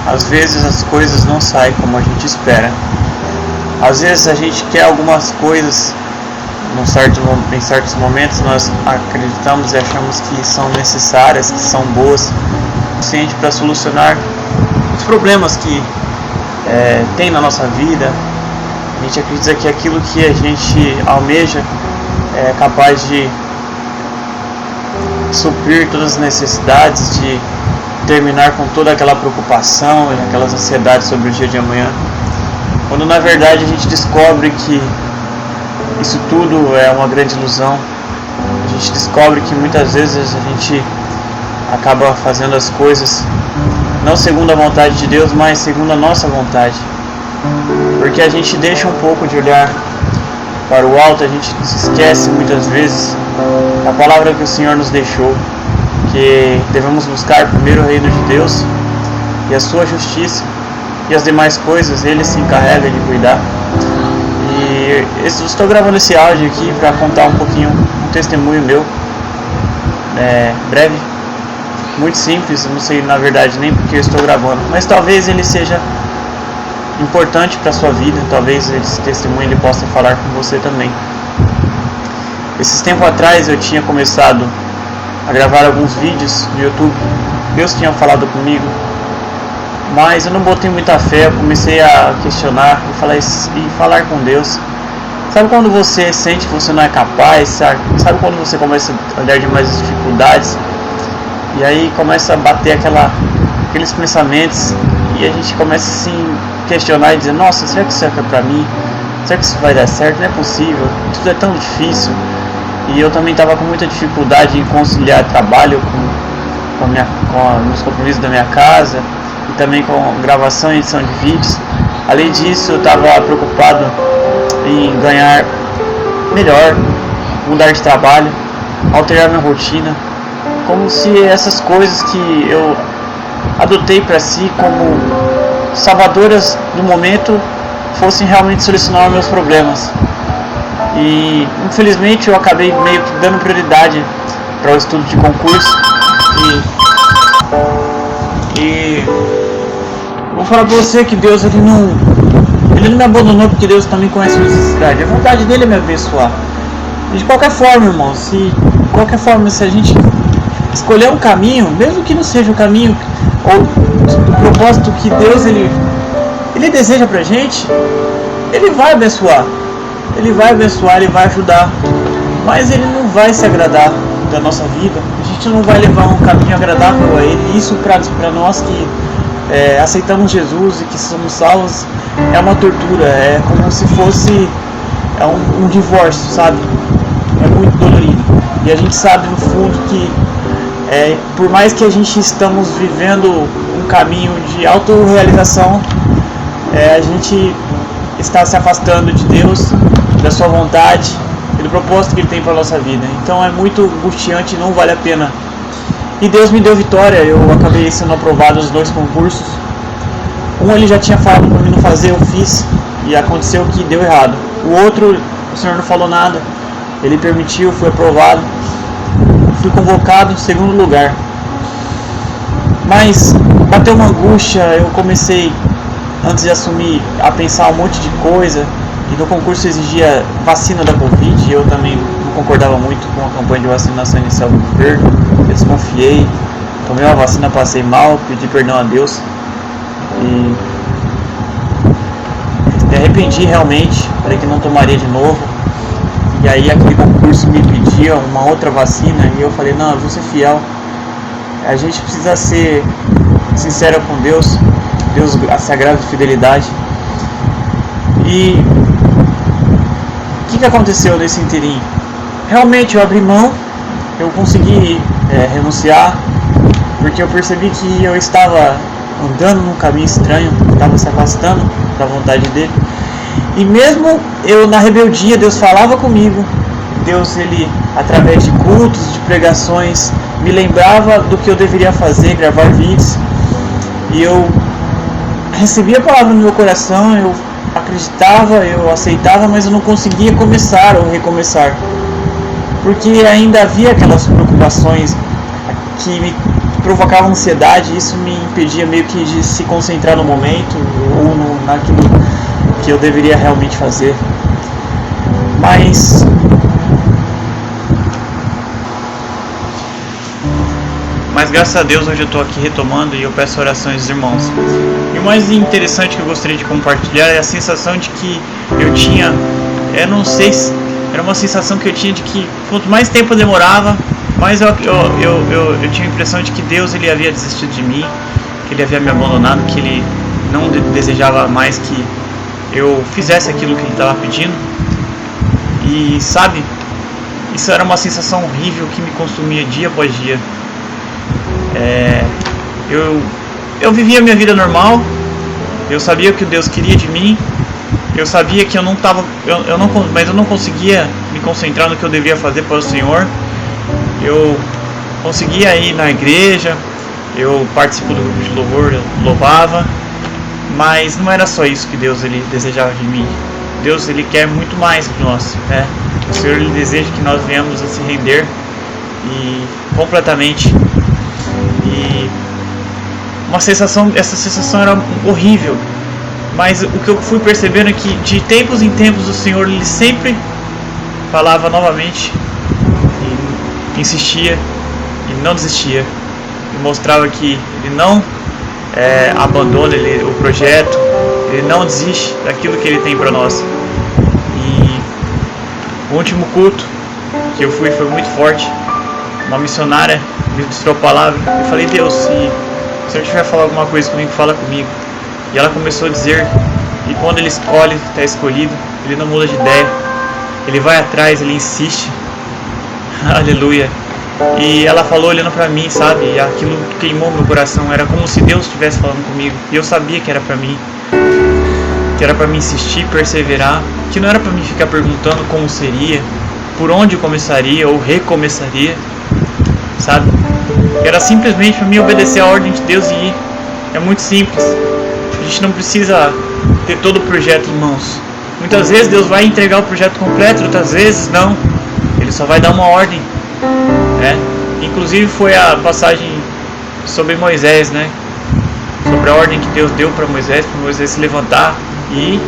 às vezes as coisas não saem como a gente espera. Às vezes a gente quer algumas coisas, em certos momentos nós acreditamos e achamos que são necessárias, que são boas, suficiente para solucionar os problemas que tem na nossa vida. A gente acredita que aquilo que a gente almeja é capaz de suprir todas as necessidades, de terminar com toda aquela preocupação e aquelas ansiedades sobre o dia de amanhã, quando na verdade a gente descobre que isso tudo é uma grande ilusão. A gente descobre que muitas vezes a gente acaba fazendo as coisas não segundo a vontade de Deus, mas segundo a nossa vontade, porque a gente deixa um pouco de olhar para o alto. A gente se esquece muitas vezes da palavra que o Senhor nos deixou, que devemos buscar primeiro o reino de Deus e a sua justiça, e as demais coisas Ele se encarrega de cuidar. E eu estou gravando esse áudio aqui para contar um pouquinho, um testemunho meu, breve, muito simples. Eu não sei na verdade nem porque eu estou gravando, mas talvez ele seja importante para a sua vida, talvez esse testemunho ele possa falar com você também. Esses tempos atrás eu tinha começado a gravar alguns vídeos no YouTube. Deus tinha falado comigo, mas eu não botei muita fé. Eu comecei a questionar e falar com Deus. Sabe quando você sente que você não é capaz? Sabe quando você começa a olhar demais as dificuldades? E aí começa a bater aqueles pensamentos, e a gente começa a se questionar e dizer: nossa, será que isso é pra mim? Será que isso vai dar certo? Não é possível, tudo é tão difícil. E eu também estava com muita dificuldade em conciliar trabalho com os compromissos da minha casa, e também com gravação e edição de vídeos. Além disso, eu estava preocupado em ganhar melhor, mudar de trabalho, alterar minha rotina, como se essas coisas que eu adotei para si como salvadoras do momento fossem realmente solucionar meus problemas. E infelizmente eu acabei meio que dando prioridade para o estudo de concurso, e vou falar para você que Deus ele não me abandonou, porque Deus também conhece a necessidade. A vontade dele é me abençoar. E de qualquer forma, irmão, se a gente escolher um caminho, mesmo que não seja o caminho ou o propósito que Deus ele deseja pra gente, Ele vai abençoar. Ele vai abençoar, Ele vai ajudar, mas Ele não vai se agradar da nossa vida. A gente não vai levar um caminho agradável a Ele. Isso para nós que aceitamos Jesus e que somos salvos é uma tortura, é como se fosse um divórcio, sabe? É muito dolorido. E a gente sabe no fundo que por mais que a gente estamos vivendo um caminho de autorrealização, a gente está se afastando de Deus, da sua vontade e do propósito que Ele tem para a nossa vida. Então é muito angustiante e não vale a pena. E Deus me deu vitória. Eu acabei sendo aprovado nos 2 concursos. Um Ele já tinha falado para mim não fazer, eu fiz, e aconteceu que deu errado. O outro, o Senhor não falou nada, Ele permitiu, fui aprovado, fui convocado em 2º lugar. Mas bateu uma angústia. Eu comecei, antes de assumir, a pensar um monte de coisa, e no concurso exigia vacina da Covid, e eu também não concordava muito com a campanha de vacinação inicial do governo. Eu desconfiei, tomei uma vacina, passei mal, pedi perdão a Deus e me arrependi realmente, falei que não tomaria de novo. E aí aquele concurso me pedia uma outra vacina, e eu falei: não, eu vou ser fiel. A gente precisa ser sincero com Deus, a sagrada fidelidade. E o que aconteceu nesse inteirinho? Realmente eu abri mão, eu consegui renunciar, porque eu percebi que eu estava andando num caminho estranho, estava se afastando da vontade dele. E mesmo eu na rebeldia, Deus falava comigo. Deus, Ele, através de cultos, de pregações, me lembrava do que eu deveria fazer, gravar vídeos. E eu recebia a palavra no meu coração, eu acreditava, eu aceitava, mas eu não conseguia começar ou recomeçar, porque ainda havia aquelas preocupações que me provocava ansiedade, isso me impedia meio que de se concentrar no momento ou naquilo que eu deveria realmente fazer. Mas graças a Deus hoje eu estou aqui retomando e eu peço orações dos irmãos. E o mais interessante que eu gostaria de compartilhar é a sensação de que eu tinha, eu não sei, era uma sensação que eu tinha de que quanto mais tempo eu demorava, mais eu tinha a impressão de que Deus ele havia desistido de mim, que ele havia me abandonado, que ele não desejava mais que eu fizesse aquilo que ele estava pedindo. E sabe, isso era uma sensação horrível que me consumia dia após dia. Eu vivia a minha vida normal, eu sabia o que Deus queria de mim, eu sabia que mas eu não conseguia me concentrar no que eu deveria fazer para o Senhor. Eu conseguia ir na igreja, eu participo do grupo de louvor, eu louvava, mas não era só isso que Deus ele desejava de mim. Deus ele quer muito mais para nós, né? O Senhor ele deseja que nós venhamos a se render e completamente. E essa sensação era horrível, mas o que eu fui percebendo é que de tempos em tempos o Senhor ele sempre falava novamente e insistia e não desistia e mostrava que ele não abandona o projeto, ele não desiste daquilo que ele tem para nós. E o último culto que eu fui foi muito forte. Uma missionária me mostrou a palavra. Eu falei: Deus, se o Senhor tiver falar alguma coisa comigo, fala comigo. E ela começou a dizer que quando ele escolhe, está escolhido, ele não muda de ideia, ele vai atrás, ele insiste. Aleluia. E ela falou olhando para mim, sabe, e aquilo queimou meu coração. Era como se Deus estivesse falando comigo, e eu sabia que era para mim, que era para mim insistir, perseverar, que não era para mim ficar perguntando como seria, por onde começaria ou recomeçaria, sabe? Era simplesmente para mim obedecer a ordem de Deus e ir. É muito simples. A gente não precisa ter todo o projeto em mãos. Muitas vezes Deus vai entregar o projeto completo, outras vezes não. Ele só vai dar uma ordem, né? Inclusive foi a passagem sobre Moisés, né? Sobre a ordem que Deus deu para Moisés se levantar, e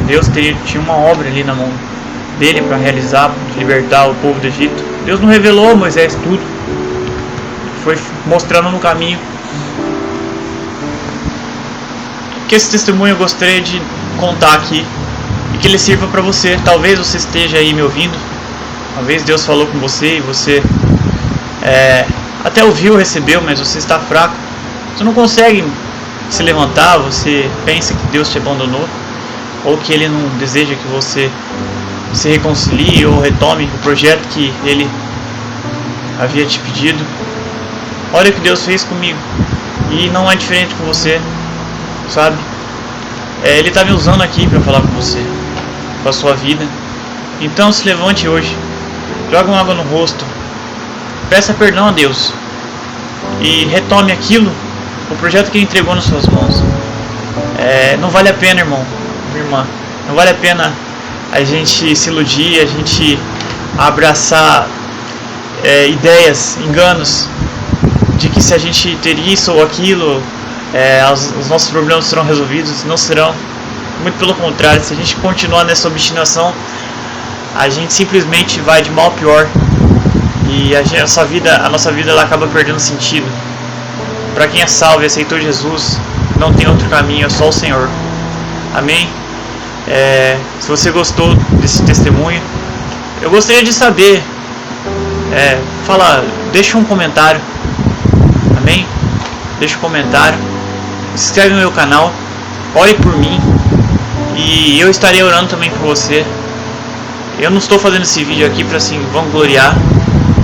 Deus tinha uma obra ali na mão dele para realizar, de libertar o povo do Egito. Deus não revelou a Moisés tudo, foi mostrando no caminho. Que esse testemunho eu gostaria de contar aqui e que ele sirva para você. Talvez você esteja aí me ouvindo, talvez Deus falou com você e você até ouviu, recebeu, mas você está fraco, você não consegue se levantar, você pensa que Deus te abandonou, ou que Ele não deseja que você se reconcilie ou retome o projeto que Ele havia te pedido. Olha o que Deus fez comigo, e não é diferente com você, sabe? Ele está me usando aqui para falar com você, com a sua vida. Então se levante hoje, joga uma água no rosto, peça perdão a Deus e retome aquilo, o projeto que Ele entregou nas suas mãos. Não vale a pena, irmão, irmã, não vale a pena a gente se iludir, a gente abraçar ideias, enganos de que se a gente ter isso ou aquilo, os nossos problemas serão resolvidos. Não serão, muito pelo contrário. Se a gente continuar nessa obstinação, a gente simplesmente vai de mal a pior, e a nossa vida ela acaba perdendo sentido. Para quem é salvo e aceitou Jesus, não tem outro caminho, é só o Senhor. Amém? Se você gostou desse testemunho, eu gostaria de saber, deixa um comentário. Amém? Deixa um comentário, se inscreve no meu canal, ore por mim, e eu estarei orando também por você. Eu não estou fazendo esse vídeo aqui para assim vangloriar,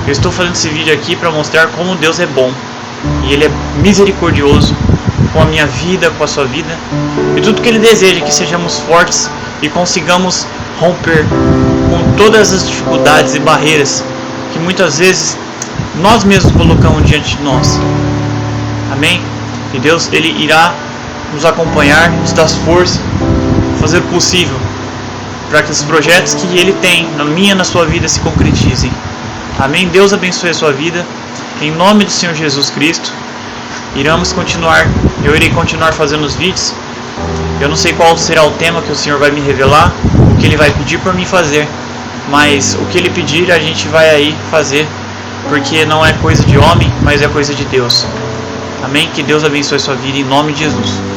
eu estou fazendo esse vídeo aqui para mostrar como Deus é bom, e Ele é misericordioso com a minha vida, com a sua vida, e tudo que Ele deseja é que sejamos fortes e consigamos romper com todas as dificuldades e barreiras que muitas vezes nós mesmos colocamos diante de nós. Amém? E Deus Ele irá nos acompanhar, nos dar força, fazer o possível para que os projetos que Ele tem na minha e na sua vida se concretizem. Amém? Deus abençoe a sua vida. em nome do Senhor Jesus Cristo, eu irei continuar fazendo os vídeos. Eu não sei qual será o tema que o Senhor vai me revelar, o que Ele vai pedir por mim fazer, mas o que Ele pedir a gente vai aí fazer, porque não é coisa de homem, mas é coisa de Deus. Amém? Que Deus abençoe sua vida em nome de Jesus.